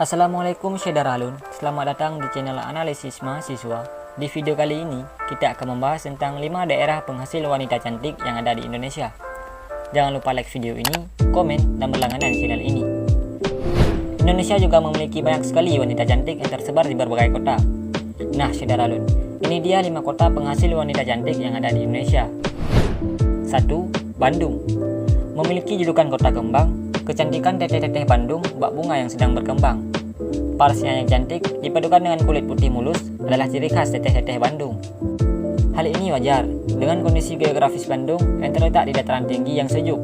Assalamualaikum Syederalun, selamat datang di channel Analisis Mahasiswa. Di video kali ini, kita akan membahas tentang 5 daerah penghasil wanita cantik yang ada di Indonesia. Jangan lupa like video ini, komen, dan berlangganan channel ini. Indonesia juga memiliki banyak sekali wanita cantik yang tersebar di berbagai kota. Nah Syederalun, ini dia 5 kota penghasil wanita cantik yang ada di Indonesia. 1. Bandung. Memiliki julukan kota kembang, kecantikan teteh-teteh Bandung bak bunga yang sedang berkembang. Parasnya yang cantik dipadukan dengan kulit putih mulus adalah ciri khas teteh-teteh Bandung. Hal ini wajar dengan kondisi geografis Bandung yang terletak di dataran tinggi yang sejuk.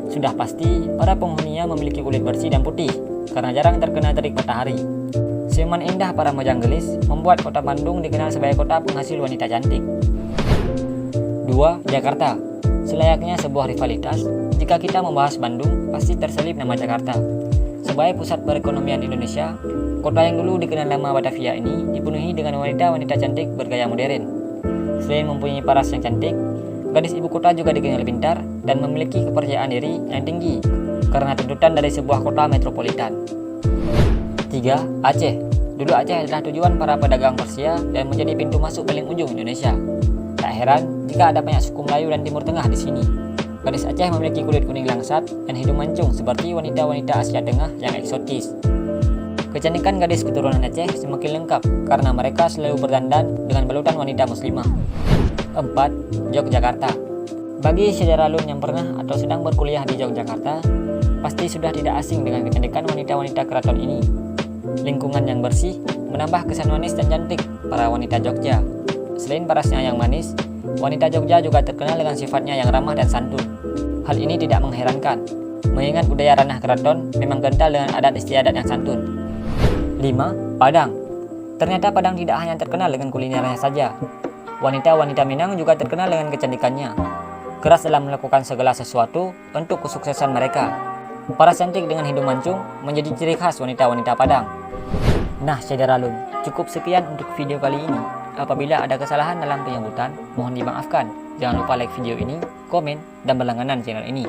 Sudah pasti para penghuninya memiliki kulit bersih dan putih karena jarang terkena terik matahari. Senyuman indah para mojang gelis membuat kota Bandung dikenal sebagai kota penghasil wanita cantik. 2. Jakarta. Selayaknya sebuah rivalitas, jika kita membahas Bandung, pasti terselip nama Jakarta. Sebagai pusat perekonomian Indonesia, kota yang dulu dikenal nama Batavia ini dipenuhi dengan wanita-wanita cantik bergaya modern. Selain mempunyai paras yang cantik, gadis ibu kota juga dikenal pintar dan memiliki kepercayaan diri yang tinggi karena tuntutan dari sebuah kota metropolitan. 3. Aceh. Dulu Aceh adalah tujuan para pedagang Persia dan menjadi pintu masuk paling ujung Indonesia. Tak heran jika ada banyak suku Melayu dan Timur Tengah di sini. Gadis Aceh memiliki kulit kuning langsat dan hidung mancung seperti wanita-wanita Asia Tengah yang eksotis. Kecantikan gadis keturunan Aceh semakin lengkap karena mereka selalu berdandan dengan balutan wanita muslimah. 4. Yogyakarta. Bagi Syederalun yang pernah atau sedang berkuliah di Yogyakarta, pasti sudah tidak asing dengan kecantikan wanita-wanita keraton ini. Lingkungan yang bersih menambah kesan manis dan cantik para wanita Jogja. Selain parasnya yang manis, wanita Jogja juga terkenal dengan sifatnya yang ramah dan santun. Hal ini tidak mengherankan, mengingat budaya ranah keraton memang kental dengan adat istiadat yang santun. 5. Padang. Ternyata Padang tidak hanya terkenal dengan kulinernya saja. Wanita-wanita Minang juga terkenal dengan kecantikannya. Keras dalam melakukan segala sesuatu untuk kesuksesan mereka. Paras cantik dengan hidung mancung menjadi ciri khas wanita-wanita Padang. Nah Syederalun, cukup sekian untuk video kali ini. Apabila ada kesalahan dalam penyebutan, mohon dimaafkan. Jangan lupa like video ini, komen, dan berlangganan channel ini.